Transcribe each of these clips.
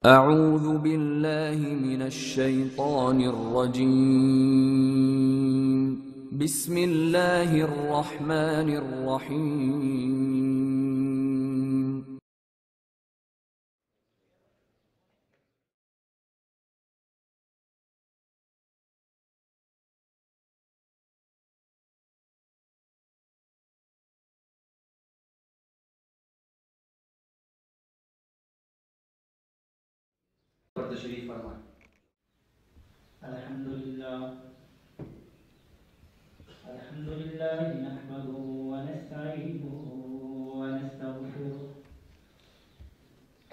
اعوذ باللہ من الشیطان الرجیم بسم اللہ الرحمن الرحیم تشریف فرمائیں۔ الحمدللہ نحمده ونستعینه ونستغفره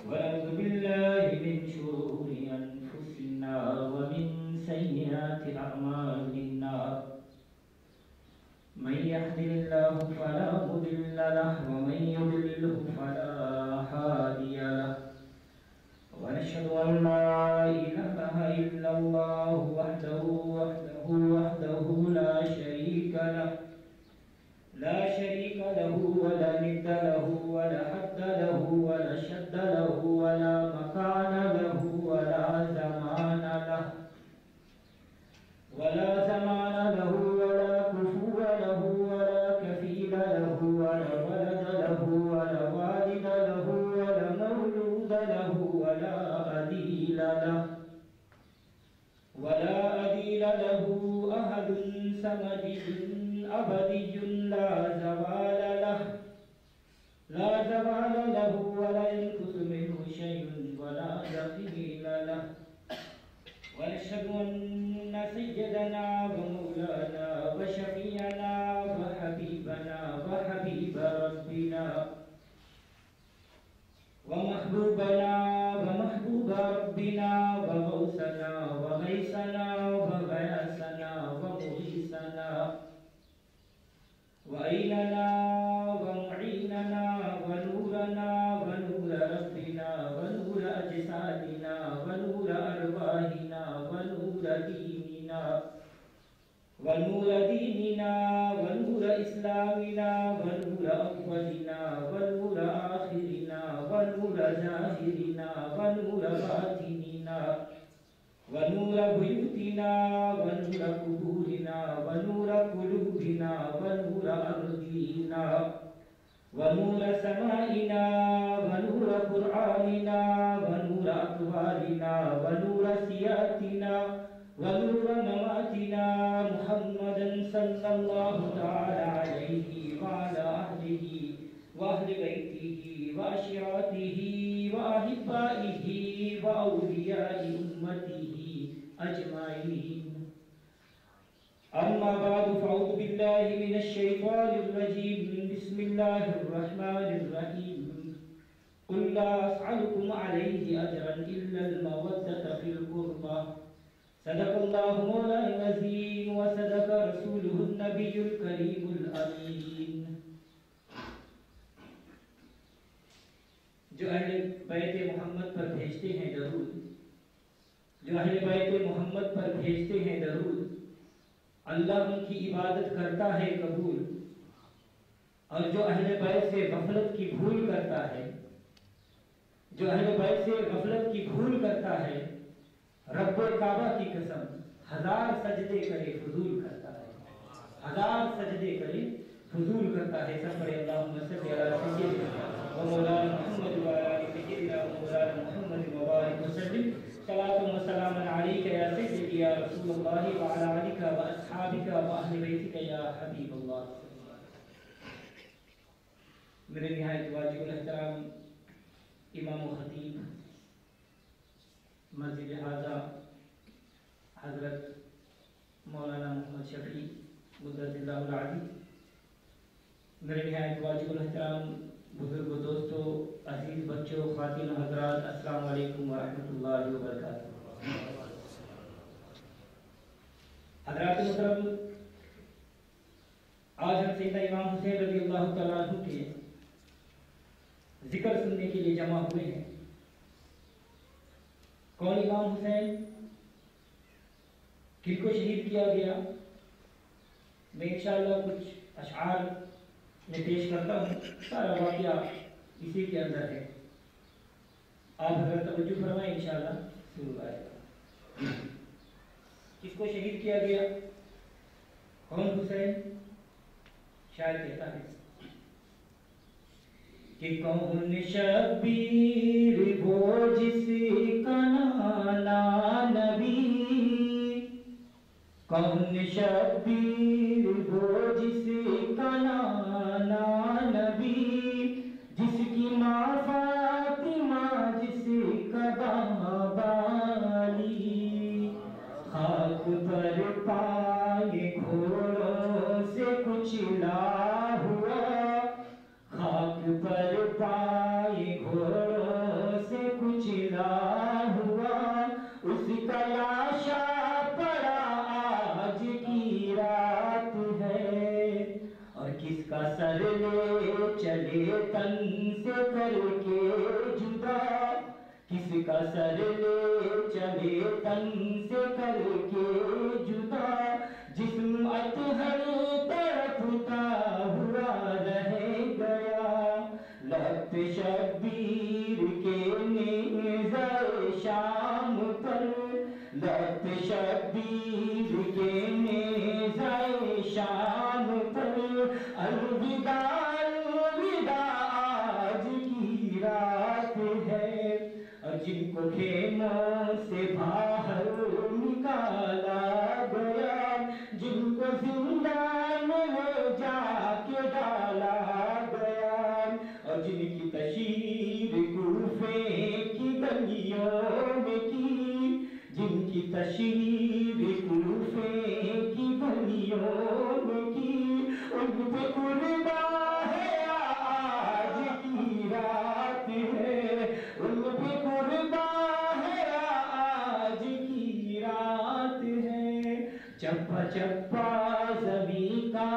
ونعوذ باللہ من شرور انفسنا ومن سیئات اعمالنا من يهده الله فلا مضل له ومن يضلل فلا هادي له ونشهد أن لا إله إلا الله وحده لا شريك له ولا ند له ولا حد له ولا شد له ولا مكان له ولا زمان له ولا كفو له ولا كفيل له ولا ولد له ولا والد له ولا مولود له ولا أديل له أحد سمدي أبدي لا زوال له ولا ينقص منه شيء ولا دخيل له ونشهد أن سيدنا ومولانا وشفيعنا وحبيبنا وحبيب ربنا ومحبوبنا ومحبوب ربنا وغوثنا وغيثنا وغياثنا ومغيثنا وأيننا ومعيننا ونورنا ونور ربنا ونور أجسادنا ونور أرواحنا ونور ديننا ونور إسلامنا ونور أولنا ونور آخرنا ونور ظاهرنا ونور باطننا ونور بيوتنا ونور قبورنا ونور قلوبنا ونور أرضنا ونور سمائنا ونور قرآننا ونور أقوالنا ونور سياتنا ونور مماتنا محمدا صلى الله تعالى عليه وعلى أهله وأهل بيته وأشيرته وأحبائه وأولياء أمته أجمعين أما بعد فأعوذ بالله من الشيطان الرجيم بسم الله الرحمن الرحيم قل لا أسألكم عليه أجرا إلا المودة في القربى صدق الله مولانا العظيم وصدق رسوله النبي الكريم الأمين۔ جو اہل بیت محمد پر بھیجتے ہیں درود، جو اہل بیت محمد پر بھیجتے ہیں درود، اللہ ان کی عبادت کرتا ہے قبول، اور جو اہل بیت سے غفلت کی بھول کرتا ہے، جو اہل بیت سے غفلت کی بھول کرتا ہے، رب کعبہ کی قسم 1000 سجدے کرے فضول کرتا ہے، 1000 سجدے کرے فضول کرتا ہے۔ سب پڑھے اللہم صلی علی سیدنا و مولانا محمد و علی سیدنا و مولانا محمد مبارک وسلم۔ صلاۃ و سلام علیک یا سیدی یا رسول اللہ و علی آلک و اصحابک و اہل بیتک یا حبیب اللہ۔ میرے نہایت واجب الاحترام امام و خطیب مسجد حاضہ حضرت مولانا محمد شفیع مدت اللہ العالی، میرے نہایت واجب الاحترام بزرگ و دوستو، عزیز بچوں، خواتین و حضرات، السلام علیکم ورحمۃ اللہ وبرکاتہ۔ حضرات محترم، آج ہم سیدنا امام حسین رضی اللہ تعالیٰ عنہ کے ذکر سننے کے لیے جمع ہوئے ہیں۔ کون امام حسین، کن کو شہید کیا گیا؟ میں انشاءاللہ کچھ اشعار میں پیش کرتا ہوں، سارا واقعہ اسی کے اندر ہے۔ آپ اگر توجہ فرمائیں انشاءاللہ شروع آئے گا. کس کو شہید کیا گیا؟ کون حسین؟ شاعر کہتا ہے کہ کون شبیر وہ جس کا نانا نبی، کون شبیر وہ جس کا نانا نبی، جس کی ماں فاطمہ جس کا بابا علی، خاک پر پائے گھوڑوں سے کچلا ہوا، خاک پر پائے گھوڑوں سے کچلا ہوا، اس کا لاشا پڑا آج کی رات ہے، اور کس کا سر لے چلے تن سے کر کے جدا، کس کا سر لے چلے تن سے کر کے جدا، جسم اطہر تڑپتا ہوا رہ گیا، لخت شبیر کے نیزہ شام پر، لخت شبیر کے نیزہ شام پر، الوداع الوداع آج کی رات ہے، اور جن کو خیموں سے باہر نکالا گیا، جن کو زندان میں جا کے ڈالا گیا، اور جن کی تشہیر کوفے کی گلیوں میں کی، جن کی تشہیر کوفے کی گلیوں میں کی، ان پہ قربان ہے آج کی رات ہے، ان پہ قربان ہے آج کی رات ہے، چپا چپا زمین کا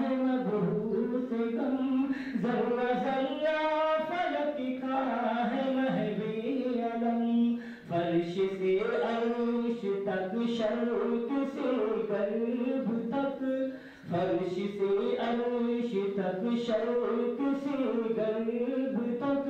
ہے مبعوث غم، ذرہ ذرہ فلک کا ہے محو علم، فرش سے عرش تک شرق سے غرب تک، فرش سے عرش تک شرق سے غرب تک،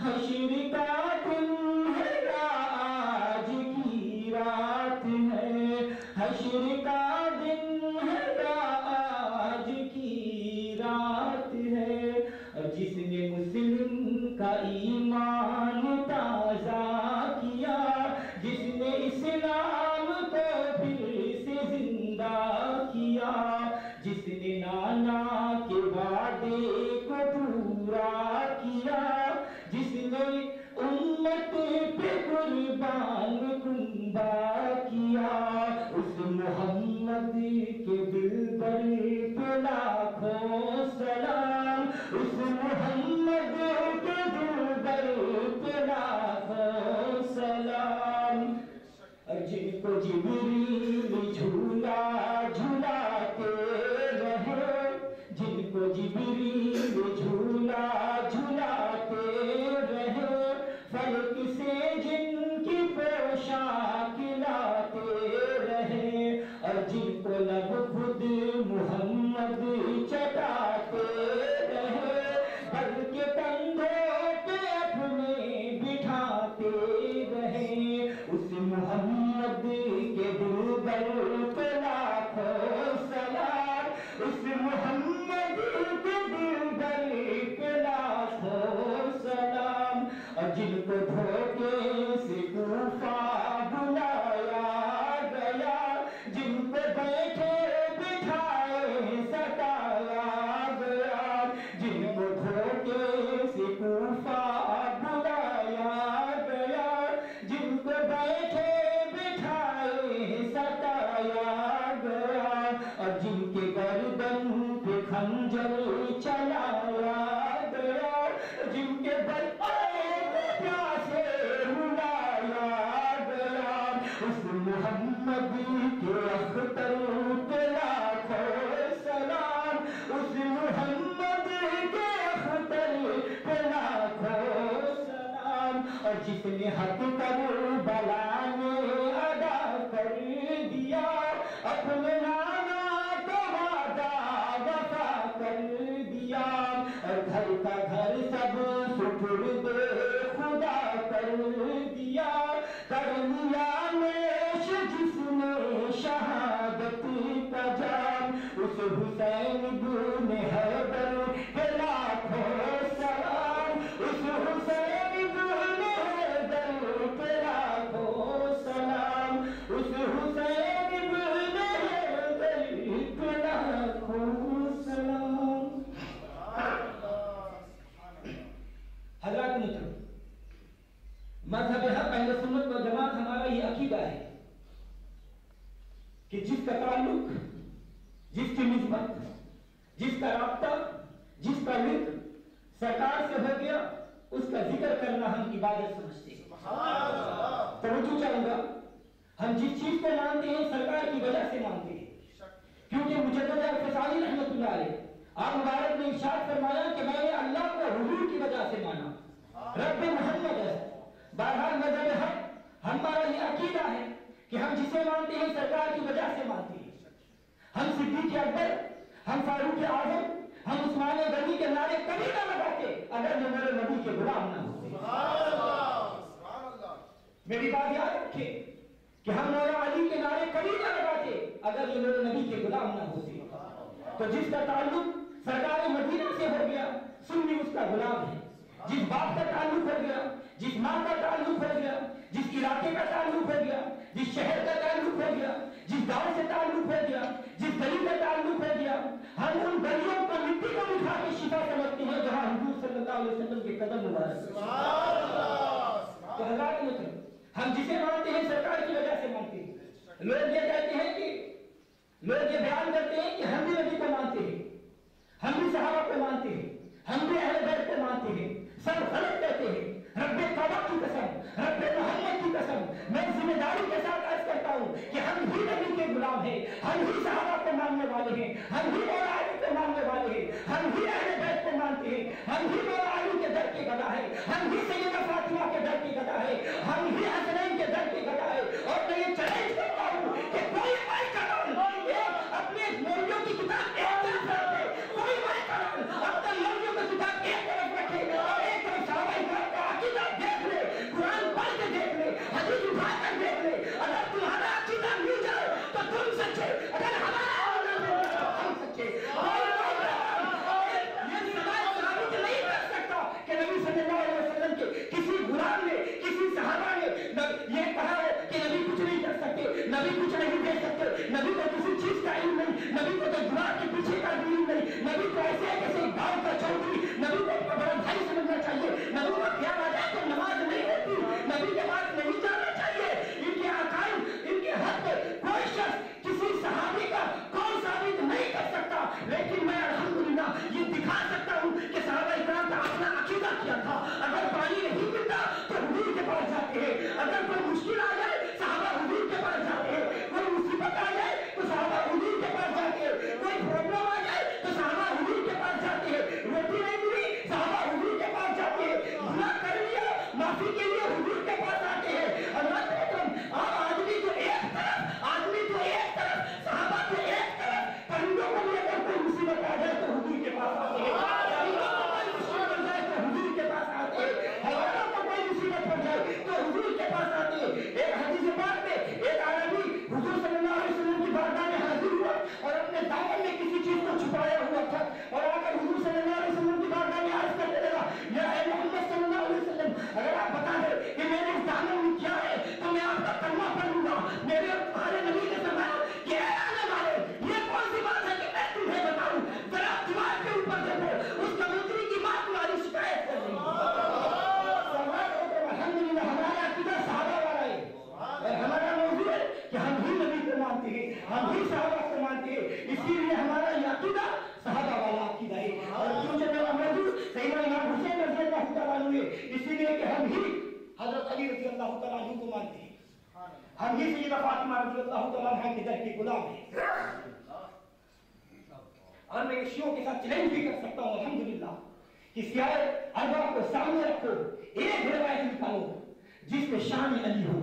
حشر کا دن ہے آج کی رات ہے، حشر کا دن ہے آج کی رات ہے، اور جس نے مسلم کا ایمان تازہ کیا، جس نے اسلام کو پھر سے زندہ کیا، جس نے نانا کے وعدے کو پورا کیا، جس نے امت پہ قربان کنبہ کیا، اس محمد کے دل پر پہ لاکھوں سلام، اس محمد کے دل پر پہ لاکھوں سلام، اور جن کو جبریل جھولا جھولاتے رہے، جن کو جبریل جھولا جھولاتے رہے، فلک سے جن کی پوشاک لاتے رہے، اور جن کو لب خود محمد چٹاتے رہے، بلکہ کندھوں پہ اپنے بٹھاتے رہے، اس محمد کے دل پر پہ لاکھوں سلام، اس محمد کے دل پر پہ لاکھوں سلام، اور جن کو دھوکے سے کوفہ بلایا گیا، جن کو بیٹھے بٹھائے ستایا گیا، جن کو دھوکے سے کوفہ بلایا گیا، جن کو بیٹھے بٹھائے ستایا گیا، اور جن کے گردن پہ خنجر چلایا گیا، جن کے بلائے پیاسے رلایا گیا، اس محمد کے اختر پہ لاکھوں سلام، اس محمد کے اختر پہ لاکھوں سلام، اور جس نے حق کربلا میں ادا کر دیا، اپنے نانا کا وعدہ وفا کر دیا، اور گھر کا گھر سب سپرد خدا کر شہادت کا جام اس حسین بن حیدر کے لاکھوں سلام اس حسین بن حیدر کے لاکھوں سلام اس حسین بن حیدر کے لاکھوں سلام. حضرات محترم، مذہب حق اہل سنت و جماعت ہمارا یہ عقیدہ ہے کہ جس کا تعلق، جس کی نسبت، جس کا رابطہ، جس کا لنک سرکار سے ہو گیا، اس کا ذکر کرنا ہم عبادت سمجھتے ہیں. توجہ چاہوں گا، ہم جس چیز کو مانتے ہیں سرکار کی وجہ سے مانتے ہیں، کیونکہ مجدد الفسانی رحمۃ اللہ علیہ آپ مبارک نے ارشاد فرمایا کہ میں نے اللہ کو حضور کی وجہ سے مانا، رب محمد ہے. بہرحال مذہب حق ہمارا یہ عقیدہ ہے کہ ہم جسے مانتے ہیں سرکار کی وجہ سے مانتے ہیں. ہم صدیق اکبر، ہم فاروق اعظم، ہم عثمان غنی کے نعرے کبھی نہ لگاتے اگر یہ میرے نبی کے غلام نہ ہوتے. میری بات یاد رکھے کہ ہم مولا علی کے نعرے کبھی نہ لگاتے اگر یہ میرے نبی کے غلام نہ ہوتے. تو جس کا تعلق سرکار مدینہ سے ہو گیا سنی اس کا غلام ہے. جس باپ کا تعلق ہو گیا، جس ماں کا تعلق ہو گیا، جس علاقے کا تعلق ہو گیا، جس شہر کا تعلق ہو گیا، جس گاؤں سے تعلق ہو گیا، جس گلی کا تعلق ہو گیا، ہم ان گلیوں کو مٹی کو اٹھا کے شفا سمجھتے ہیں جہاں حضور صلی اللہ علیہ وسلم کے قدم مبارک. تو حضرات محترم، ہم جسے مانتے ہیں سرکار کی وجہ سے مانتے ہیں. لوگ یہ کہتے ہیں کہ لوگ یہ بیان کرتے ہیں کہ ہم بھی نبی کو مانتے ہیں، ہم بھی صحابہ کو مانتے ہیں، ہم بھی اہل بیت کو مانتے ہیں. سب غلط کہتے ہیں. رب کعبہ کی قسم، رب محمد کی قسم، میں ذمہ داری کے ساتھ عرض کرتا ہوں کہ ہم ہی نبی کے غلام ہیں، ہم ہی صحابہ کو ماننے والے ہیں، ہم ہی مولا علی کو ماننے والے ہیں، ہم ہی اہل بیت کو مانتے ہیں، ہم ہی مولا علی کے در کے گدا ہے، ہم ہی سیدہ فاطمہ کے در کے گدا ہے، ہم ہی حسنین کے در کے گدا ہے. اور میں یہ چیلنج کرتا ہوں کہ کوئی بھائی کرم اپنے مولویوں کی کتاب ایک طرف رکھے، کوئی بھائی کرم اپنے مولویوں کی کتاب ایک طرف رکھے اور ایک طرف صحابہ کرام کا عقیدہ دیکھ لے، قرآن پڑھ کے دیکھ لے، حدیث اٹھا کر دیکھ لے. اگر تمہارا عقیدہ مل جائے تو تم سچے، اگر ہمارا عقیدہ مل جائے تو ہم سچے. یہ سماج ثابت نہیں کر سکتا کہ نبی صلی اللہ علیہ وسلم کے کسی غلام نے، کسی صحابہ نے یہ کہا ہے کہ نبی کچھ نہیں کر سکتے، نبی کچھ نہیں دے سکتے، نبی کو کسی چیز کا علم نہیں، نبی کو تو گناہ کے پیچھے کا علم نہیں، نبی کو ایسے کیسے گاؤں کا چودھری، نبی کو بڑا بھائی سمجھنا چاہیے، نبی کو کیا آ جائے تو نماز نہیں ہوتی، نبی کے بعد نہیں جانا چاہیے. ان کے عقائد، ان کے حق کوئی شخص کسی صحابی کا کون ثابت نہیں کر سکتا. لیکن میں الحمدللہ یہ دکھا سکتا ہوں کہ صحابہ اکرام کا اپنا عقیدہ کیا تھا. اگر پانی نہیں ملتا تو حضور کے پاس جاتے ہیں، اگر کوئی مشکل آ جائے صحابہ حضور کے پاس جاتے ہیں، کوئی مصیبت آ جائے تو صحابہ حضور کے پاس جاتے ہیں، کوئی پرابلم آ جائے تو صحابہ حضور کے پاس جاتے ہیں. روٹی نہیں ملی صحابہ حضور کے پاس جاتے ہیں، گناہ کر لیا معافی کے لیے حضور کے پاس آتے ہیں. اللہ آدمی تو ایک طرف، آدمی تو ایک طرف، صحابہ تو ایک طرف، پرندوں کو بھی اگر کوئی مصیبت آ جائے تو حضور کے پاس آتے ہیں، پرندوں کو کوئی مصیبت آ جائے تو حضور کے پاس آتے ہیں، حیوانوں کو کوئی مصیبت پڑ جائے تو حضور کے پاس آتے ہیں. ایک حدیث پاک میں ایک عربی حضور صلی اللہ علیہ وسلم کی بارگاہ میں حاضر ہوا اور اپنے دامن میں کسی چیز کو چھپایا ہوا تھا اور آ کر حضور صلی اللہ علیہ وسلم کی بارگاہ میں عرض کرنے لگا، یا اے محمد صلی اللہ علیہ وسلم، اگر آپ بتا دیں کہ میرے اس دامن میں کیا ہے تو میں آپ کا کلمہ پڑھ لوں گا. میرے اور تمہارے نبی نے فرمایا کہ اے آنے والے، یہ کون سی بات ہے کہ میں تمہیں بتاؤں؟ ذرا دماغ کے اوپر دیکھو، اس کبوتری کی ماں تمہاری شکایت کر رہی ہے. الحمدللہ ہمارا عقیدہ صحابہ والا ہے اور ہمارا موضوع ہے کہ ہم ہی نبی کو مانتے ہیں، ہم ہی صحابہ کو مانتے ہیں. اسی لیے ہمارا یہ عقیدہ صحابہ والا عقیدہ ہے. اور کیونکہ میرا موضوع سیدنا امام حسین رضی اللہ تعالیٰ عنہ ہے، اسی لیے کہ ہم ہی حضرت علی رضی اللہ تعالیٰ عنہ کو مانتے ہیں، ہم ہی سیدہ فاطمہ رضی اللہ تعالیٰ عنہ کے در کے غلام ہیں. اور میں شیعوں کے ساتھ چیلنج بھی کر سکتا ہوں الحمدللہ کہ سیاہ ارباب کو سامنے رکھو، ایک روایت نکالو جس میں شان علی ہو،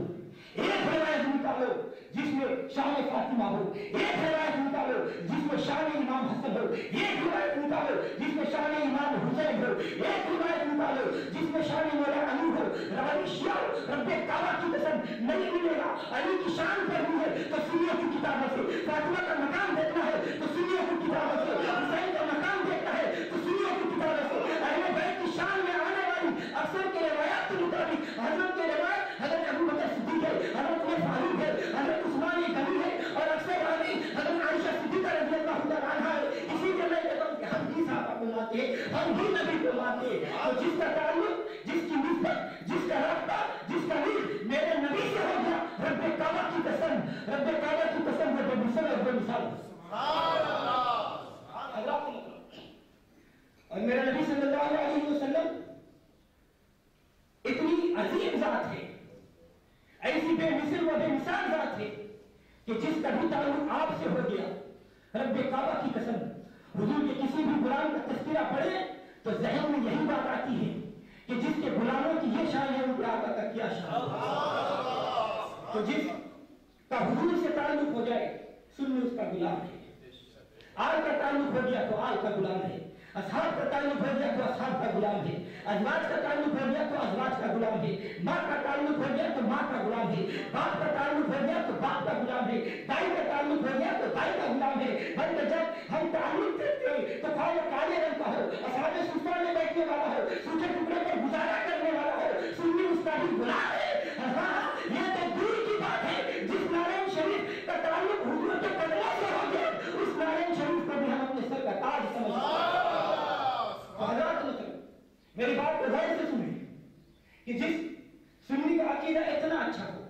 ایک روایت نکالو جس میں شان فاطمہ ہو، ایک روایت نکالو جس میں شان امام حسن ہو، ایک روایت نکالو جس میں شان امام حسین ہو، ایک روایت نکالو جس میں شان مولا علی ہو۔ روایت شیعہ رب کعبہ کی قسم نہیں ملے گا۔ علی کی شان پڑھنی ہے تو سنیوں کی کتابوں سے، فاطمہ کا مقام دیکھنا ہے تو سنیوں کی کتابوں سے، حسین کا مقام دیکھنا ہے تو سنیوں کی کتابوں سے۔ اہل بیت کی شان میں آنے والی اکثر کے روایات کے مطابق حضرت کے روایت حضرت ابو بکر صدیق ہے، حضرت عمر فاروق ہے، حضرت عثمان غنی ہے، اور اکثر راوی حضرت عائشہ صدیقہ رضی اللہ تعالیٰ عنہا ہے۔ اسی لیے میں کہتا ہوں کہ ہم بھی صحابہ کو مانتے ہیں، ہم بھی نبی کو مانتے ہیں، اور جس کا تعلق، جس کی نسبت، جس کا رابطہ، جس کا لنک میرے نبی سے ہو گیا، رب کعبہ کی قسم، رب کعبہ کی قسم ہے، بے مثل اور بے مثال۔ اور میرا نبی صلی اللہ علیہ وسلم اتنی عظیم ذات ہے، ایسی بے مثل و بے مثال ذات ہے کہ جس کا بھی تعلق آپ سے ہو گیا، رب کعبہ کی قسم حضور کے کسی بھی غلام کا تذکرہ پڑھے تو ذہن میں یہی بات آتی ہے کہ جس کے غلاموں کی یہ شان ہے ان کے آقا کا کیا شان ہے۔ تو جس کا حضور سے تعلق ہو جائے سنی اس کا غلام ہے، آل کا تعلق ہو گیا تو آل کا غلام ہے، اصحاب کا تعلق ہو گیا تو اصحاب کا غلام ہے، ازواج کا تعلق ہو گیا تو ازواج کا غلام ہے، ماں کا تعلق ہو گیا تو ماں کا غلام ہے، باپ کا تعلق ہو گیا تو باپ کا غلام ہے، دائی کا تعلق ہو گیا تو دائی کا غلام ہے۔ بلکہ جب ہم تعلق کرتے ہیں تو خواہ کالے رنگ کا ہو، اصحاب صفہ میں بیٹھنے والا ہو، سوچے ٹکڑے پر گزارا کرنے والا ہو، سنی اس کا بھی غلام ہے۔ یہ تو دور کی بات ہے، جس نارائن شریف کا تعلق حضور کے قدموں سے ہو گیا اس نارائن شریف کو بھی ہم اپنے سر کا تاج سمجھتے ہیں۔ میری بات کو غور سے سنیں کہ جس سنی کا عقیدہ اتنا اچھا ہو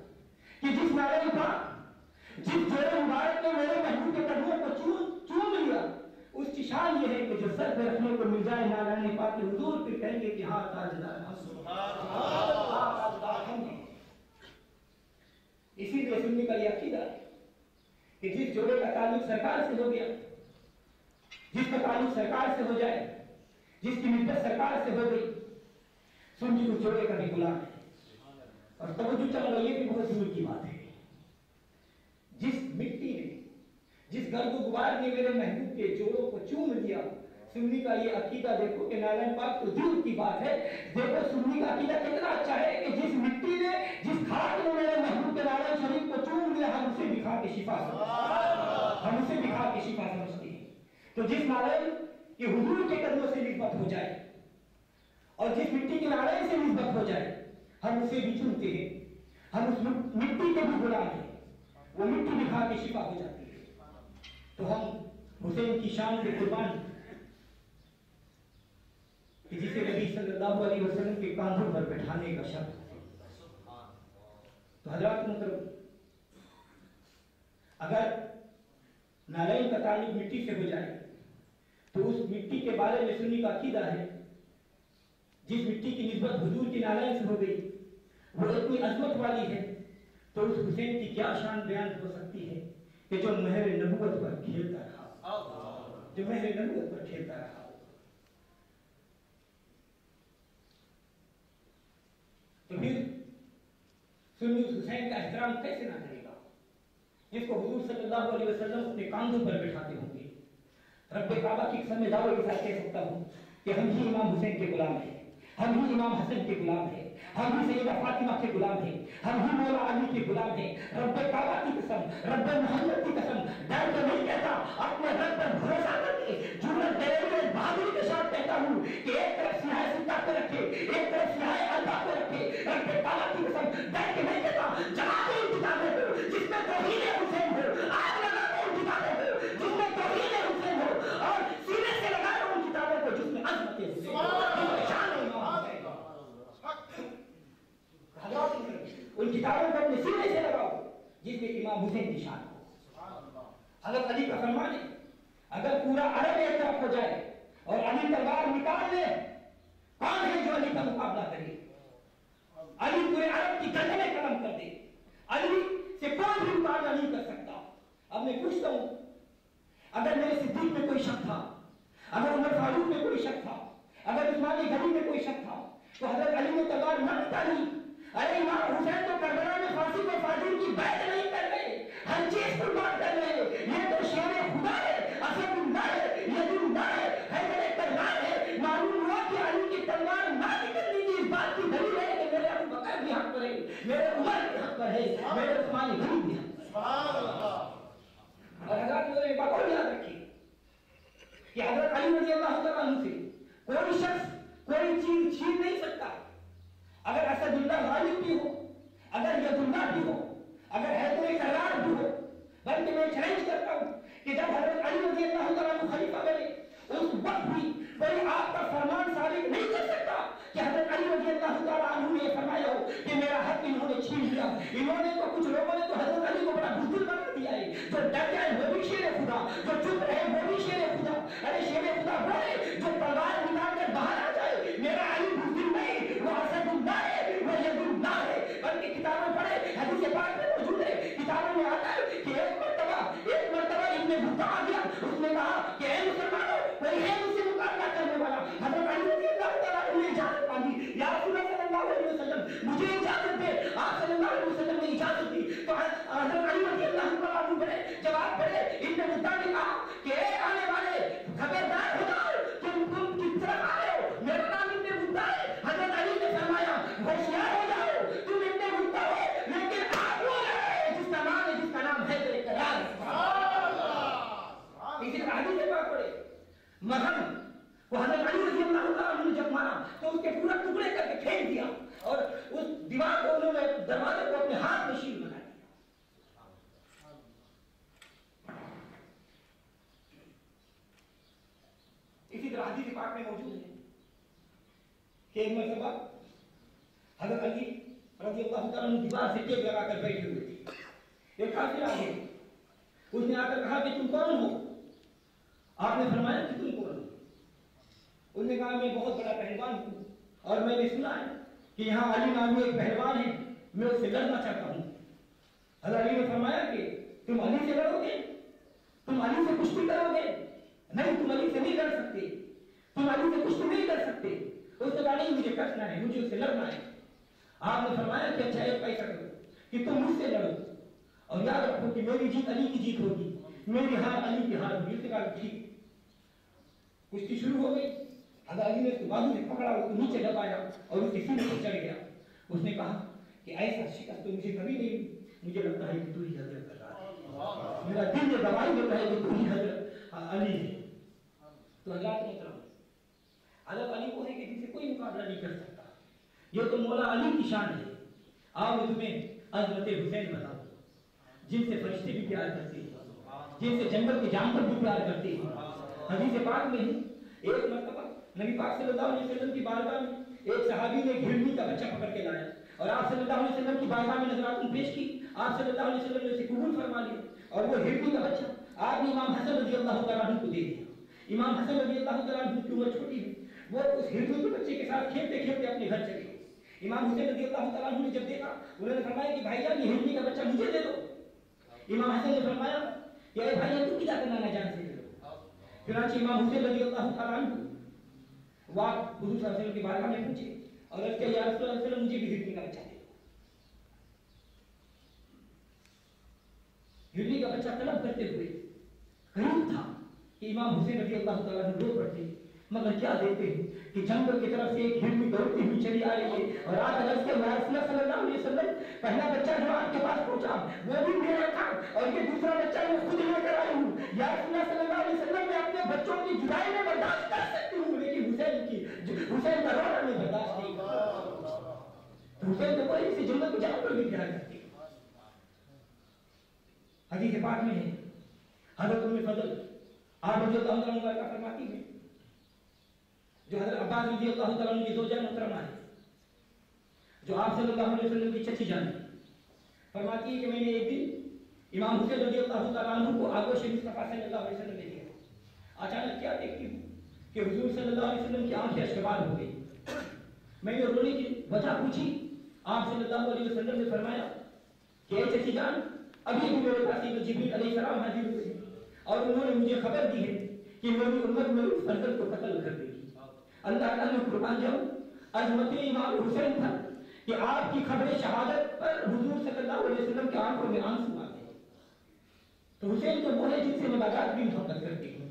کہ جس نارائن پاک، جس جوڑے مبارک نے میرے محبوب کے قدموں کو چوم لیا، اس کی شان یہ ہے کہ جو سر پہ رکھنے کو مل جائے نارائن پاک کے حضور پہ کہیں گے کہ ہاں تاجدار ہم ہیں۔ اسی لیے سنی کا یہ عقیدہ ہے کہ جس جوڑے کا تعلق سرکار سے ہو گیا، جس کا تعلق سرکار سے ہو جائے، جس کی نسبت سرکار سے ہو گئی، سنی اس جوڑے کا بھی غلام ہے۔ اور توجہ چلو، یہ بھی بہت ضرور کی بات ہے، جس مٹی نے، جس گرد و غبار نے میرے محبوب کے جوڑوں کو چوم لیا، سنی کا یہ عقیدہ دیکھو کہ نارائن پاک تو دور کی بات ہے، دیکھو سنی کا عقیدہ کتنا اچھا ہے کہ جس مٹی نے، جس خاک نے میرے محبوب کے نارائن شریف کو چوم لیا، ہم اسے بھی کھا کے شفا سمجھتے ہیں، ہم اسے بھی کھا کے شفا سمجھتے ہیں۔ تو جس نارائن کہ حضور کے قدموں سے نسبت ہو جائے اور جس مٹی کے نارائن سے نسبت ہو جائے ہم اسے بھی چنتے ہیں، ہم اس مٹی کے بھی غلام ہیں، وہ مٹی بھی کھا کے شفا ہو جاتی ہے۔ تو ہم حسین کی شان کے قربان کہ جسے نبی صلی اللہ علیہ وسلم کے کاندھوں پر بٹھانے کا شرط ہے۔ تو حضرات محترم، اگر نارائن کا تعلق مٹی سے ہو جائے تو اس مٹی کے بارے میں سنی کا عقیدہ ہے، جس مٹی کی نسبت حضور کی نارائن سے ہو گئی وہ اتنی عظمت والی ہے، تو اس حسین کی کیا شان بیان ہو سکتی ہے کہ جو مہر نبوت پر کھیلتا رہا، جو مہر نبوت پر کھیلتا رہا۔ تو پھر سنی اس حسین کا احترام کیسے نہ کرے گا جس کو حضور صلی اللہ علیہ وسلم اپنے کاندھوں پر بٹھاتے ہوں گے۔ رب کعبہ کی قسم میں دعوے کے ساتھ کہہ سکتا ہوں کہ ہم ہی امام حسین کے غلام ہیں، ہم ہی امام حسن کے غلام ہیں، ہم ہی سیدہ فاطمہ کے غلام ہیں، ہم ہی مولا علی کے غلام ہیں۔ رب کعبہ کی قسم، رب محمد کی قسم، ڈر تو نہیں کہتا، اپنے رب پر بھروسہ کر کے جملہ دلیل بہادری کے ساتھ کہتا ہوں کہ ایک طرف سیاہ سکہ پہ رکھے، ایک طرف سیاہ البا پہ رکھے، رب کعبہ کی قسم ڈر کے نہیں کہتا، جہاں پہ انتظامیں ہو جس میں توحید حسین ہو، آگ لگا کے انتظامیں ہو جس میں توحید حسین ہو، اور سینے سے لگا رہا ان کتابوں کو جس میں عظمت حسین ہو، شان امام حسین۔ ان کتابوں کو اپنے سینے سے لگاؤ جس میں امام حسین کی شان ہو۔ حضرت علی کا فرمان ہے اگر پورا عرب ایک طرف ہو جائے اور علی تلوار نکال لے، کون ہے جو علی کا مقابلہ کرے؟ علی پورے عرب کی گردن میں قلم کر دے، علی سے کوئی بھی مقابلہ نہیں کر سکتا۔ اب میں پوچھتا ہوں، اگر میرے صدیق میں کوئی شک تھا، اگر عمر فاروق میں کوئی شک تھا، اگر عثمان غنی میں کوئی شک تھا، تو حضرت علی نے تلوار نہ نکالی؟ ارے امام حسین تو کربلا میں پھانسی کو فاضی میرے عمر بھی حق پر ہے، میرے عثمان غنی بھی حق پر ہے۔ اور حضرات میرے ایک بات اور یاد رکھیے کہ حضرت علی رضی اللہ تعالیٰ عنہ سے کوئی شخص کوئی چیز چھین نہیں سکتا۔ اگر اسد اللہ غالب بھی ہو، اگر ید اللہ بھی ہو، اگر حیدر کرار بھی ہو، بلکہ میں چیلنج کرتا ہوں کہ جب حضرت علی رضی اللہ تعالیٰ عنہ خلیفہ بنے اس وقت بھی کوئی آپ کا فرمان ثابت نہیں کر سکتا کہ حضرت علی رضی اللہ تعالیٰ عنہ نے یہ فرمایا ہو کہ میرا حق انہوں نے چھین لیا۔ انہوں نے تو کچھ لوگوں نے تو حضرت علی کو بڑا بزدل بنا دیا ہے، جو ڈر جائے وہ بھی شیر خدا، جو چپ رہے وہ بھی شیر خدا۔ ارے شیر خدا وہ ہے جو تلوار نکال کر باہر آ جائے۔ میرا علی بزدل نہیں، وہ اسد اللہ ہے، وہ ید اللہ ہے۔ بلکہ کتابیں پڑھے، حدیث پاک میں موجود ہے، کتابوں میں آتا ہے کہ ایک مرتبہ ابن بھٹا آ گیا، اس نے کہا کہ اے مسلمانوں کوئی ہے مجھ سے مقابلہ کرنے والا؟ حضرت علی رضی اللہ تعالیٰ عنہ نے اجازت مانگی، یا رسول اللہ صلی اللہ علیہ وسلم مجھے اجازت دے۔ آپ صلی اللہ علیہ وسلم نے اجازت دی تو حضرت علی رضی اللہ تعالیٰ عنہ بڑے جواب پڑھے۔ ابن بھٹا نے کہا کہ اے آنے والے خبردار ہو جاؤ، تم کس طرف آ رہے ہو؟ میرا نام ابن بھٹا ہے۔ حضرت علی نے فرمایا ہوشیار ہو جاؤ، تم ابن بھٹا ہو لیکن آپ وہ رہے جس کا نام ہے، جس کا نام ہے تیرے قرار۔ اسی طرح حدیث پاک پڑھے، مرہم وہ حضرت علی رضی اللہ تعالیٰ عنہ نے جب مارا تو اس کے پورا ٹکڑے کر کے پھینک دیا اور اس دیوار کو انہوں نے دروازے کو اپنے ہاتھ میں شیل بنا دیا۔ اسی طرح حدیث پاک میں موجود ہے کہ ایک مرتبہ حضرت علی رضی اللہ تعالیٰ عنہ دیوار سے ٹیک لگا کر بیٹھے ہوئے تھے۔ ایک کافر آ گیا، اس نے آ کر کہا کہ تم کون ہو؟ آپ نے فرمایا کہ تم کون ہو؟ اس نے کہا میں بہت بڑا پہلوان ہوں اور میں نے سنا ہے کہ یہاں علی نامی ایک پہلوان ہے، میں اس سے لڑنا چاہتا ہوں۔ حضرت علی نے فرمایا کہ تم علی سے لڑو گے؟ تم علی سے کشتی کرو گے؟ نہیں، تم علی سے نہیں لڑ سکتے، تم علی سے کشتی نہیں کر سکتے۔ اس نے کہا نہیں، مجھے کٹنا ہے، مجھے اس سے لڑنا ہے۔ آپ نے فرمایا کہ اچھا ایک ایسا کرو کہ تم مجھ سے لڑو اور یاد رکھو کہ میری جیت علی کی جیت ہوگی، میری ہار علی کی ہار ہوگی۔ اس نے کہا ٹھیک۔ کشتی شروع ہو گئی، حضرت علی نے اس کو بازو سے پکڑا، اس کو نیچے دبایا اور اس کے سینے پر چڑھ گیا۔ اس نے کہا کہ ایسا شکست تو مجھے کبھی نہیں، مجھے لگتا ہے کہ تو ہی حضرت کر رہا ہے، میرا دل یہ گواہی دیتا ہے کہ تو ہی حضرت علی ہے۔ تو حضرات محترم، حضرت علی وہ ہے کہ جن سے کوئی مقابلہ نہیں کر سکتا۔ یہ تو مولا علی کی شان ہے۔ آپ تمہیں حضرت حسین بتاؤ جن سے فرشتے بھی پیار کرتے ہیں، جن سے جنگل کے جانور بھی پیار کرتے ہیں۔ حدیث پاک میں ہی ایک مرتبہ نبی پاک صلی اللہ علیہ وسلم کی بارگاہ میں ایک صحابی نے گھڑنی کا بچہ پکڑ کے لایا اور آپ صلی اللہ علیہ وسلم کی بارگاہ میں نذرات پیش کی۔ آپ صلی اللہ علیہ وسلم نے اسے قبول فرما لیا اور وہ گھڑنی کا بچہ آپ نے امام حسن رضی اللہ تعالیٰ عنہ کو دے دیا۔ امام حسن رضی اللہ تعالیٰ عنہ کی عمر چھوٹی ہے، وہ اس گھڑنی کے بچے کے ساتھ کھیلتے کھیلتے اپنے گھر چلے گئے۔ امام حسین رضی اللہ تعالیٰ عنہ نے جب دیکھا، انہوں نے فرمایا کہ بھائی جان یہ گھڑنی کا بچہ مجھے دے دو۔ امام حسن نے فرمایا کہ اے بھائی تو کیا کرنا نہ جان سے دے دو۔ چنانچہ امام حسین رضی اللہ تعالیٰ عنہ وہ حضور صلی اللہ علیہ وسلم کی بارگاہ میں پوچھے اور عرض کیا یا رسول اللہ علیہ وسلم مجھے بھی گھڑنی کا بچہ دے دو۔ گھڑنی کا بچہ طلب کرتے ہوئے قریب تھا کہ امام حسین رضی اللہ تعالیٰ عنہ رو پڑتے، مگر کیا دیتے ہیں کہ جنگل کی طرف سے ایک گھڑنی دوڑتی ہوئی چلی آ رہی ہے اور آج عرض کیا یا رسول اللہ صلی اللہ علیہ وسلم پہلا بچہ جو آپ کے پاس پہنچا وہ بھی میرا تھا اور یہ دوسرا بچہ میں خود لے کر آئی ہوں۔ یا رسول اللہ صلی اللہ علیہ وسلم میں اپنے بچوں کی جدائی میں برداشت کر سکتی ہوں لیکن حسین کا رونا میں برداشت نہیں کرتا۔ حسین تو کوئی سے جنگل کو جانور بھی پیار کرتے۔ حدیث پاک میں ہے حضرت ام فضل آپ رضی اللہ عنہ کا فرماتی ہے، جو حضرت عباس رضی اللہ تعالیٰ عنہ کی زوجہ محترمہ ہے، جو آپ صلی اللہ علیہ وسلم کی چچی جان ہے، فرماتی ہے کہ میں نے ایک دن امام حسین رضی اللہ تعالیٰ عنہ کو آگوش مصطفیٰ صلی اللہ علیہ وسلم نے دیا۔ اچانک کیا دیکھتی ہوں کہ حضور صلی اللہ علیہ وسلم کی آنکھیں اشکبار ہو گئی۔ میں نے رونے کی وجہ پوچھی، آپ صلی اللہ علیہ وسلم نے فرمایا کہ اے چچی جان ابھی بھی میرے پاس جبریل علیہ السلام حاضر ہوئے ہیں اور انہوں نے مجھے خبر دی ہے کہ میری امت میری فرزند کو قتل کر دے گی۔ اللہ تعالیٰ نے قربان جاؤں عظمت امام حسین تھا کہ آپ کی خبر شہادت پر حضور صلی اللہ علیہ وسلم کے آنکھوں میں آنسو آتے ہیں۔ تو حسین تو وہ ہے جس سے نباتات بھی محبت کرتے ہیں،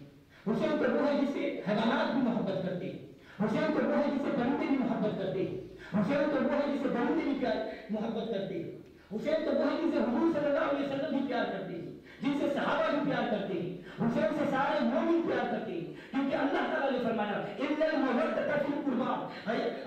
حسین تو وہ ہے جس سے حیوانات بھی محبت کرتے ہیں، حسین تو وہ ہے جس سے پرندے بھی محبت کرتے ہیں، حسین تو وہ ہے جس سے بندے بھی محبت کرتے ہیں۔ حسین تو وہی جن سے حضور صلی اللہ علیہ وسلم بھی پیار کرتے ہیں، جن سے صحابہ بھی پیار کرتے ہیں، حسین سے سارے مومن پیار کرتے ہیں، کیونکہ اللہ تعالیٰ نے فرمایا اِنَّ الْمَوَدَّةَ فِي الْقُرْبَى۔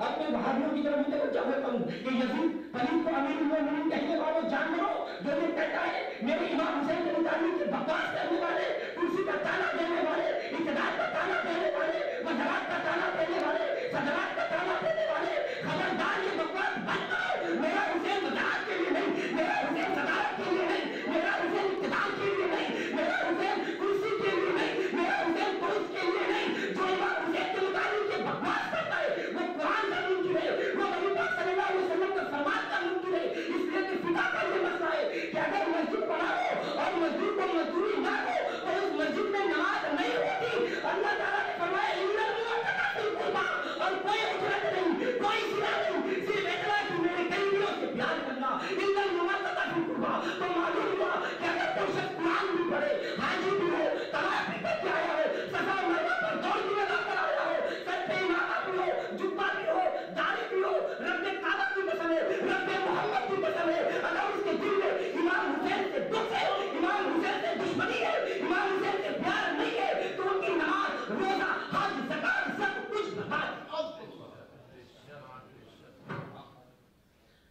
اپنے بہادروں کی طرف متوجہ ہوتا ہوں کہ یزید پلیت کو امیر المومنین کہنے والوں جان لو جو یہ کہتا ہے میرے امام حسین کے متعلق کے بکواس کرنے والے، کرسی کا تانا دینے والے، اقتدار کا تانا دینے والے، وزارت کا تانا دینے والے، صدرات کا تانا دینے والے، خبردار یہ بکواس بند کرو۔ میرا حسین وزارت کے لیے نہیں، میرا حسین صدارت کے لیے نہیں، میرا حسین اقتدار کے لیے نہیں، میرا حسین کرسی کے لیے نہیں، میرا حسین پولیس کے لیے نہیں۔ جو امام حسین کے متعلق یہ بکواس کرتا ہے وہ قرآن کا منکر ہے، وہ نبی پاک صلی اللہ علیہ وسلم کا فرمان کا منکر ہے۔ اس لیے کہ فقہ کا یہ مسئلہ ہے کہ اگر مسجد بناؤ اور مزدور کو مزدوری نہ دو تو اس مسجد میں نماز نہیں ہوتی۔ اللہ تعالیٰ نے فرمایا اِنَّ الْمُوَدَّةَ فِي الْقُرْبَى، اور کوئی اجرت نہیں، کوئی صلہ نہیں، صرف اتنا کہ میرے قریبیوں سے پیار کرنا۔ اِنَّ الْمُوَدَّةَ فِي الْقُرْبَى، تو معلوم ہوا کہ اگر کوئی شخص قرآن بھی پڑھے، حاجی بھی ہو، طواف بھی کر کے آیا ہو، صفا مروا پر دوڑ بھی لگا کر آیا ہو، سر پہ امامہ بھی ہو، جبہ بھی ہو، داڑھی بھی ہو، رب کعبہ بھی پسند ہے، رب محمد بھی پسند ہے، اگر اس کے دل میں امام حسین سے دکھ ہے، امام حسین سے دشمنی ہے، امام حسین سے پیار نہیں ہے، تو ان کی نماز، روزہ، حج، زکات سب کچھ برباد۔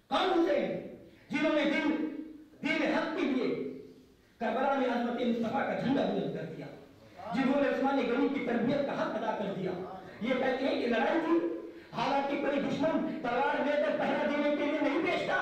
کون حسین جنہوں نے دین حق کے لیے کربلا میں عظمت مصطفیٰ کا جھنڈا بلند کر دیا، جنہوں نے عثمان غنی کی تربیت کا حق ادا کر دیا۔ یہ کہتے ہیں کہ لڑائی تھی، حالانکہ کوئی دشمن تلوار لے کر پہرا دینے کے لیے نہیں بیچتا۔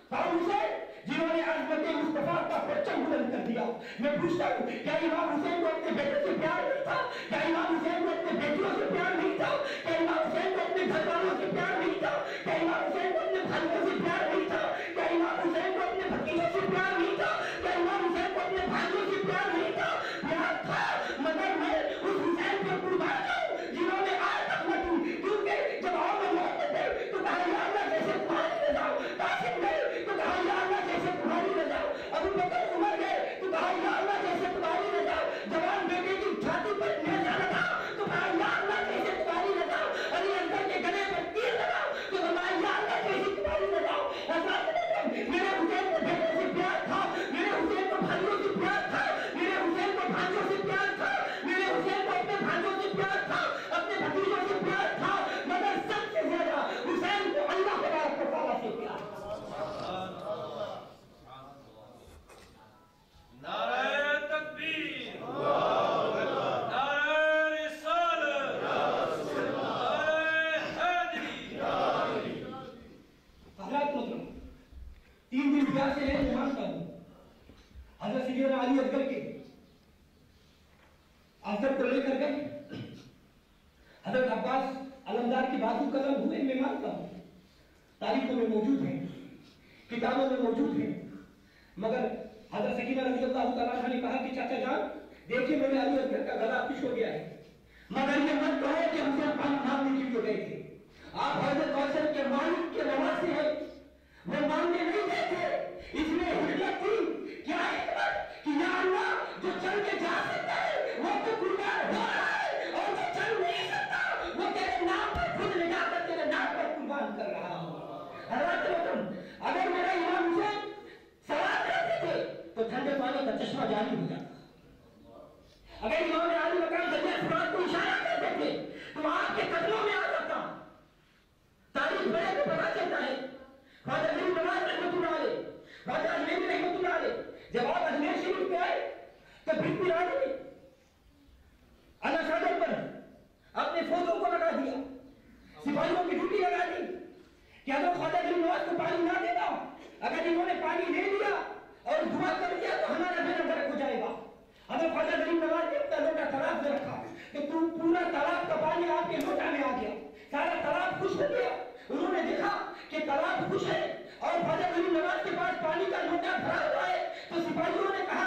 کون حسین جنہوں نے عظمت مصطفیٰ کا پرچم بلند کر دیا۔ میں پوچھتا ہوں کیا امام حسین کو اپنے بیٹے سے پیار نہیں تھا؟ کیا امام حسین کو اپنے بیٹیوں سے پیار نہیں تھا؟ کیا امام حسین کو اپنے گھر والوں سے پیار نہیں تھا؟ کیا امام حسین کو اپنے بھائیوں سے پیار نہیں تھا؟ کیا امام حسین کو اپنے بھتیجوں سے پیار نہیں تھا؟ کیا امام حسین کو اپنے بھائیوں سے پیار نہیں تھا؟ پیار تھا، مگر میں اس حسین کو قربان کروں جنہوں نے آج تک نہ کی، کیونکہ جب اور میں موت تھے تو کہا یا اللہ جیسے تمہاری رضا، قاسم گئے تو کہا یا اللہ جیسے تمہاری رضا، ابو بکر عمر گئے تو کہا یا اللہ جیسے تمہاری رضا، جوان بیٹے کی چھاتی پر نیزہ لگا تو کہا یا اللہ جیسے تمہاری رضا، علی اکبر کے گلے پر تیر لگا تو فرمایا یا اللہ جیسے تمہاری رضا۔ میرے حسین کو بیٹے سے پیار تھا، میرے حسین کو بھائیوں سے پیار تھا، میرے حسین کو بھائیوں سے پیار تھا، میرے حسین کو اپنے بھائیوں سے پیار تھا، اپنے بھتیجوں سے پیار تھا، مگر سب سے زیادہ حسین کو اللہ تبارک و تعالیٰ سے پیار تھا۔ نعرہ تکبیر، نعرہ رسالت، نعرہ حیدری۔ حضرات محترم، 3 دن پیار سے میں مانتا ہوں حضرت سیدنا علی اصغر کے اصغر کو لے کر گئے، حضرت عباس علمدار کی بازو قدم ہوئے، میں مانتا ہوں تاریخوں میں موجود ہیں، کتابوں میں موجود ہیں، مگر حضرت سکینہ رضی اللہ تعالیٰ عنہ نے کہا کہ چاچا جان دیکھیں میرے علی اصغر کا گلا خوش ہو گیا ہے، مگر یہ مت کہو کہ ہم سے پانی مانگنے کے لیے گئے تھے۔ آپ حضرت کوثر کے مالک کے نواسے ہیں، وہ مانگنے نہیں گئے تھے، اس میں حجت تھی، کیا حکمت کہ یا اللہ جو چل کے جا سکتا ہے وہ تو قربان ہو رہا ہے، اور جو چل نہیں سکتا وہ تیرے نام پر خود لے جا کر تیرے نام پر قربان کر رہا ہوں۔ حضرات محترم، اگر میرا امام حسین سوال کرتے تھے تو ٹھنڈے پانی کا چشمہ جاری ہو جاتا، اگر امام علی مقام دریا فرات کو اشارہ کرتے تھے تو آپ کے قدموں میں آ جاتا۔ تاریخ بڑے کو پتا چلتا ہے، خواجہ غریب نواز رحمۃ اللہ علیہ، خواجہ اجمیری رحمۃ اللہ علیہ جب آپ اجمیر شریف پہ آئے تو بھٹی راجا نے انشادت پر اپنے فوجوں کو لگا دیا، سپاہیوں کی ڈیوٹی لگا دی کہ اگر خواجہ غریب نواز کو پانی نہ دیتا، اگر انہوں نے پانی دے دیا اور دعا کر دیا تو ہمارا بیڑا غرق ہو جائے گا۔ اگر خواجہ غریب نواز نے اپنا لوٹا تالاب میں رکھا کہ پورا تالاب کا پانی آپ کے لوٹا میں آ گیا، سارا تالاب خوش ہو گیا، انہوں نے دیکھا کہ تالاب خوش ہے اور خواجہ غریب نواز کے پاس پانی کا لوٹا بھرا ہوا ہے، تو سپاہیوں نے کہا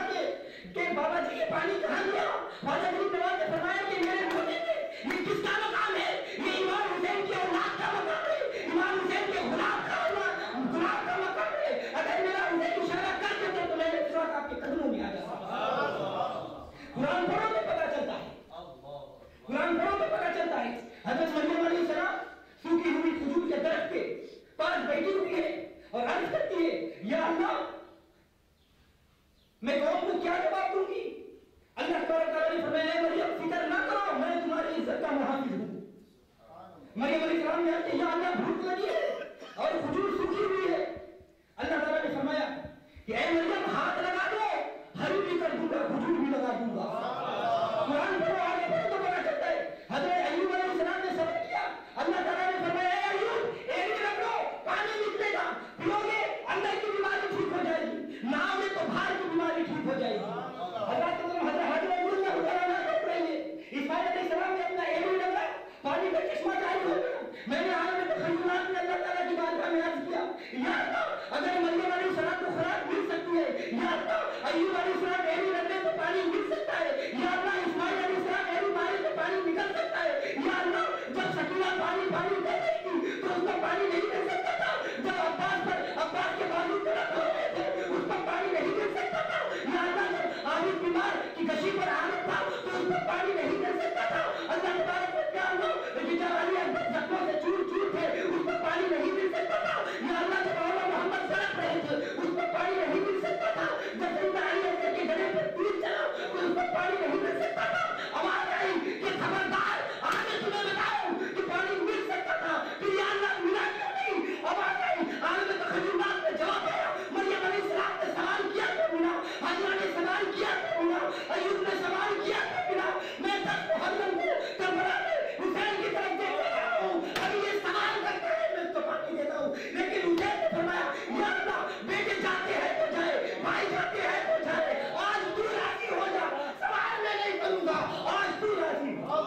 کہ بابا جی یہ پانی کہاں گیا؟ خواجہ غریب نواز نے فرمایا کہ میرے لوٹے میں یہ کس کا مقام ہے؟ یہ امام حسین کی اولاد کا مقام ہے، امام حسین کے غلام کا مقام ہے، اگر میرا حسین اشارہ کر دیتے تو میں نے ساتھ آپ کے قدموں میں آ جاتا۔ قرآن پڑھو تو پتا چلتا ہے، قرآن پڑھو تو پتا چلتا ہے۔ حضرت مریم علیہ السلام سوکھی ہوئی کھجور کے درخت کے پاس بیٹھی ہوئی ہے اور عرض کرتی ہے یا اللہ میں قوم کو کیا جواب دوں گی؟ اللہ تعالیٰ نے فرمایا اے مریم فکر نہ کرو، میں تمہاری عزت کا محافظ ہوں۔ مریم علیہ السلام نے کہا یا اللہ بھوک لگی ہے اور کھجور سوکھی ہوئی ہے۔ اللہ تعالیٰ نے فرمایا کہ اے مریم ہاتھ لگا دو، ہری بھی کر دوں گا، کھجور بھی لگا دوں گا۔ قرآن پڑھو، آگے پڑھو تو پتا چلتا ہے حضرت ایوب علیہ السلام نے صبر کیا۔ اللہ تعالیٰ نے فرمایا اے ایوب ایک رکھ لو، پانی نکلے گا، پیو گے اندر کی بیماری ٹھیک ہو جائے گی، نہ میں تو باہر کی بیماری ٹھیک ہو جائے گی۔ حضرت حضرت ایوب نے حضرانہ کر رہے ہیں، اسماعیل علیہ السلام نے اپنا ایوب ڈالا، پانی کا چشمہ جاری ہو گیا۔ میں نے عالم تخیلات میں اللہ تعالیٰ کی بارگاہ میں عرض کیا یا اللہ اگر مریم علیہ السلام کو خوراک مل سکتی ہے، یا اللہ ایوب علیہ السلام ایوب رکھنے تو پانی مل سکتا ہے، یا اللہ اسماعیل علیہ السلام ایوب مارے تو پانی نکل سکتا ہے، یا اللہ جب سکینہ پانی دے رہی تھی تو اس کو پانی نہیں مل سکتا تھا، جب عباس کے بازو طرف ہو رہے تھے اس کو پانی نہیں مل سکتا تھا، یا اللہ جب عابد بیمار کی کشی پر عادت تھا تو اس کو پانی نہیں مل سکتا تھا۔ اللہ تبارک و تعالیٰ زخموں سے چور تھے اس کو پانی نہیں مل سکتا تھا، یا اللہ جب مولا محمد سڑک رہے تھے اس کو پانی نہیں مل سکتا تھا، جب سیدنا علی اکبر کے گلے پر تیر چلا تو اس کو پانی نہیں مل سکتا تھا۔ آواز آئی کہ خبردار آگے تمہیں بتاؤں کہ پانی مل سکتا تھا، پھر یا اللہ ملا کیوں نہیں؟ آواز آئی عالم تخیلات نے جواب دیا، مریم علیہ السلام نے سوال کیا تو ملا، حضرہ نے سوال کیا تو ملا، ایوب نے سوال کیا تو ملا۔ میں سب کو حضرت کو کربلا میں حسین کی طرف دیکھتا رہا ہوں، ابھی یہ سوال کرتا ہے میں اس کو پانی دیتا ہوں، لیکن حسین نے فرمایا یا اللہ بیٹے جاتے ہیں تو جائے، بھائی جاتے ہیں تو جائے، آج تو راضی ہو جا، سوال میں نہیں کروں گا، آج تو راضی ہو۔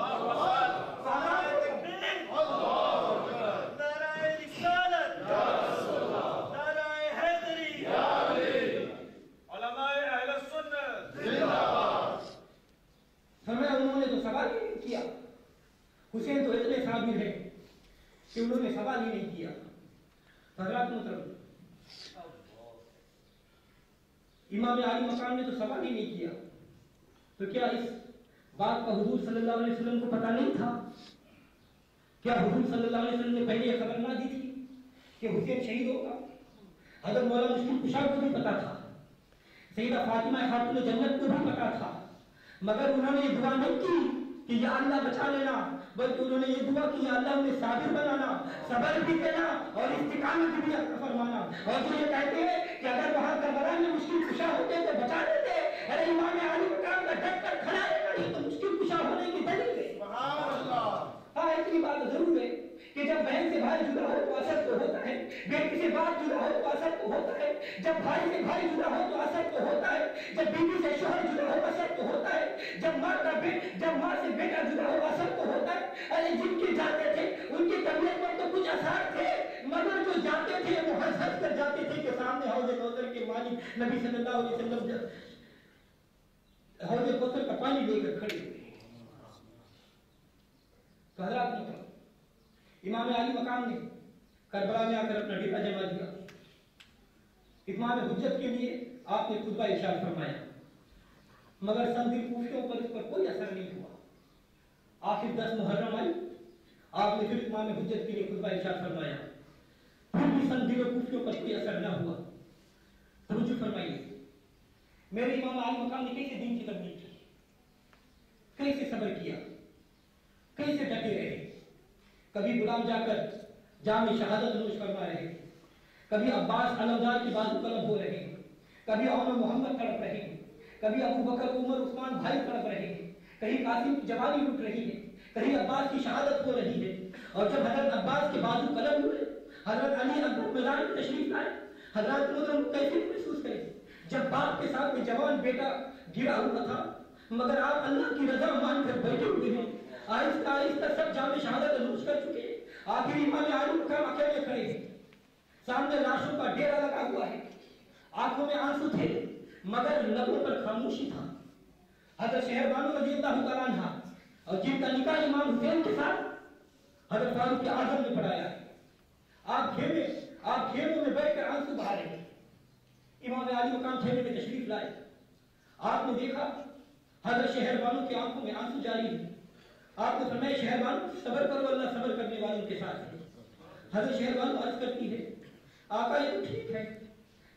انہوں نے تو سوال ہی نہیں کیا، حسین تو اتنے صابر ہیں کہ انہوں نے سوال ہی نہیں کیا۔ حضرات محترم امام عالی مقام نے تو سوال ہی نہیں کیا، تو کیا اس بات کا حضور صلی اللہ علیہ وسلم کو پتہ نہیں تھا؟ کیا حضور صلی اللہ علیہ وسلم نے پہلے یہ خبر نہ دی تھی کہ حسین شہید ہوگا؟ حضرت مولا مشکل کشا کو بھی پتا تھا، سیدہ فاطمہ خاتون جنت کو بھی پتا تھا، مگر انہوں نے یہ دعا نہیں کی کہ یا اللہ بچا لینا، بلکہ انہوں نے یہ دعا کی یا اللہ انہیں صابر بنانا، صبر بھی دینا اور استقامت بھی عطا فرمانا۔ اور جو یہ کہتے ہیں کہ اگر وہاں کربلا میں مشکل کشا ہوتے تو بچا دیتے، ارے امام عالی مقام کا ڈٹ کر کھڑا رہنا یہ تو مشکل کشا ہونے کی دلیل ہے۔ ہاں اتنی بات ضرور ہے کہ جب بہن سے بھائی جدا ہو تو اثر تو ہوتا ہے، بیٹی سے باپ جدا ہو تو اثر تو ہوتا ہے، جب بھائی سے بھائی جدا ہو تو اثر تو ہوتا ہے، جب بیوی سے شوہر جدا ہو اثر تو ہوتا ہے، جب ماں سے بیٹا جدا ہو اثر تو ہوتا ہے۔ ارے جن کے جاتے تھے ان کی طبیعت پر تو کچھ اثر تھے، مگر جو جاتے تھے وہ ہنس ہنس کر جاتے تھے کہ سامنے حوض کوثر کے مالک نبی صلی اللہ علیہ وسلم حوض کوثر کا پانی لے کر کھڑے ہوئے۔ تو حضرات محترم امام عالی مقام نے کربلا میں آ کر اپنا ڈیرا جما دیا، اتمام حجت کے لیے آپ نے خطبہ ارشاد فرمایا، مگر سنگل کوفیوں پر اس پر کوئی اثر نہیں ہوا۔ آخر 10 محرم آئی، آپ نے پھر اتمام حجت کے لیے خطبہ ارشاد فرمایا، پھر بھی سنگل کوفیوں پر کوئی اثر نہ ہوا۔ توجہ فرمائیے، میرے امام عالی مقام نے کیسے دین کی تبلیغ کی، کیسے صبر کیا، کیسے ڈٹے رہے۔ کبھی غلام جا کر جام شہادت نوش فرما رہے ہیں، کبھی عباس علمدار کی بازو طلب ہو رہے ہیں، کبھی عمر محمد تڑپ رہے ہیں، کبھی ابو بکر عمر عثمان بھائی تڑپ رہے ہیں، کہیں قاسم کی جوانی اٹھ رہی ہے، کہیں عباس کی شہادت ہو رہی ہے۔ اور جب حضرت عباس کے بازو قلم ہوئے، حضرت علی اکبر میدان میں تشریف لائے، حضرات محترم کیسے محسوس کریں جب باپ کے ساتھ میں جوان بیٹا گرا ہوا تھا، مگر آپ اللہ کی رضا مان کر بیٹھے ہوئے ہیں، آہستہ آہستہ سب جام شہادت نوش کر چکے ہیں، آخر امام عالی مقام اکیلے کھڑے ہیں، سامنے لاشوں کا ڈیرا لگا ہوا ہے، آنکھوں میں آنسو تھے مگر لبوں پر خاموشی تھا۔ حضرت شہر بانو رضی اللہ تعالیٰ عنہ اور جن کا نکاح امام حسین کے ساتھ حضرت فاروق اعظم نے پڑھایا ہے، آپ کھیموں میں بیٹھ کر آنسو بہا رہے ہیں۔ امام عالی مقام کھیمے میں تشریف لائے، آپ نے دیکھا حضرت شہر بانو کی آنکھوں میں آنسو جاری ہیں، آپ نے فرمایا شہر بانو صبر کرو، اللہ صبر کرنے والوں کے ساتھ ہے۔ حضرت شہر بانو عرض کرتی ہے آقا یہ تو ٹھیک ہے،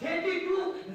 32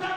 10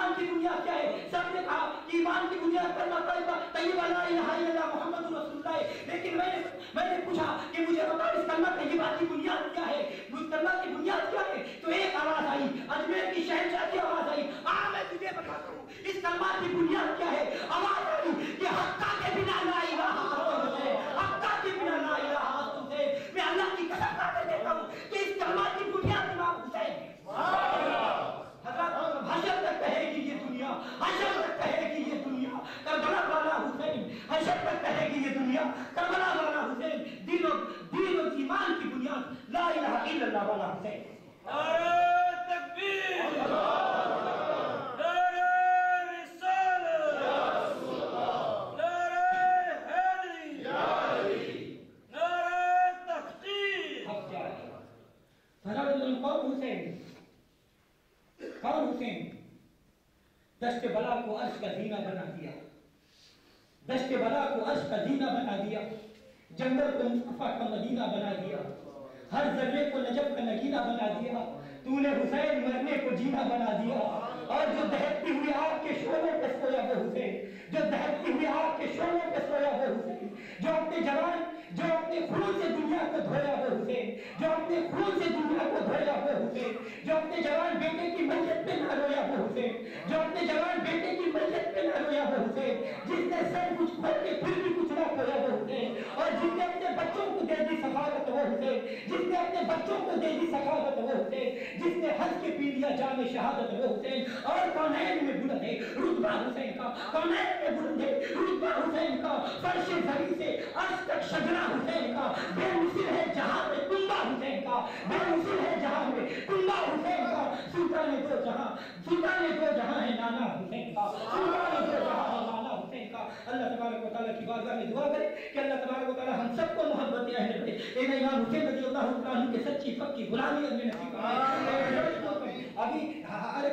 ایمان کی بنیاد کیا ہے؟ سب نے کہا کہ ایمان کی بنیاد کلمہ طیبہ لا الہ الا اللہ محمد رسول اللہ ہے، لیکن میں نے پوچھا کہ مجھے بتاؤ اس کلمہ طیبہ کی بنیاد کیا ہے، اس کلمہ کی بنیاد کیا ہے؟ تو ایک آواز آئی، اجمیر کی شہنشاہ کی آواز آئی، میں تجھے بتاتا ہوں اس کلمہ کی بنیاد کیا ہے۔ آواز آئی کہ حقہ کے بنا لا الہ الا اللہ، حقہ کے بنا لا الہ الا اللہ۔ میں اللہ کی قسم کھا کے دیتا ہوں کہ اس کلمہ کی بنیاد امام حسین ہے۔ حضرت حشر تک کہے گی یہ دنیا، حشر تک کہے گی یہ دنیا کربلا والا حسین، حشر تک کہے گی یہ دنیا کربلا والا حسین، دین و ایمان کی بنیاد لا الہ الا اللہ والا حسین۔ نعرہ تکبیر، نعرہ رسالت، نعرہ حیدری، نعرہ تحقیق۔ کون حسین؟ کون حسین؟ دشت بلا کو عرش کا زینہ بنا دیا، دشت بلا کو عرش کا زینہ بنا دیا، جنگل کو مصطفیٰ کا مدینہ بنا دیا، ہر ذرے کو نجف کا نگینہ بنا دیا، تو نے حسین مرنے کو جینا بنا دیا۔ اور جو دہکتی ہوئی آگ کے شعلے پہ سویا وہ حسین، جو دہکتی ہوئی آگ کے شعلے پہ سویا وہ حسین، جو اپنے جوان، جو اپنے خون سے دنیا کو دھویا وہ حسین، جو اپنے خون سے دنیا کو دھویا وہ حسین، جو اپنے جوان بیٹے کی میت پہ نہ رویا وہ حسین، جو اپنے جوان بیٹے کی میت پہ نہ رویا وہ حسین، جس نے سب کچھ کھو کے پھر بھی کچھ نہ کھویا وہ حسین، اور جس نے اپنے بچوں کو دے دی سخاوت وہ حسین، جس نے اپنے بچوں کو دے دی سخاوت وہ حسین، جس نے ہنس کے پی لیا جام شہادت وہ حسین۔ اور کونین میں بلند ہے رتبہ حسین کا، کونین میں بلند ہے رتبہ حسین کا، فرش زمین سے عرش تک شجرہ حسین کا، بے مثل ہے جہاں میں کنبہ حسین کا، بے مثل ہے جہاں میں کنبہ حسین کا، سلطان دو جہاں، سلطان دو جہاں ہے نانا حسین کا، سلطان دو جہاں ہے نانا حسین کا۔ اللہ تبارک و تعالیٰ کی بارگاہ میں دعا کرے کہ اللہ تبارک و تعالیٰ ہم سب کو محبت اہل بیت امام حسین رضی اللہ عنہ کے سچی پکی غلامی میں نصیب فرمائے۔ ابھی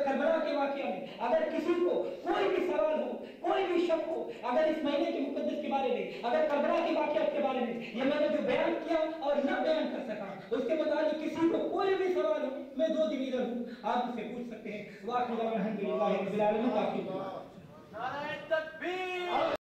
کربلا کے واقعہ میں اگر کسی کو کوئی بھی سوال ہو، کوئی بھی شک ہو، اگر اس مہینے کے مقدس کے بارے میں، اگر کربلا کے واقعات کے بارے میں یہ میں نے جو بیان کیا اور نہ بیان کر سکا اس کے متعلق کسی کو کوئی بھی سوال ہو، میں 2 دن ادھر ہوں، آپ مجھ سے پوچھ سکتے ہیں۔ واقعی الحمدللہ رب العالمین۔ نعرہ تکبیر۔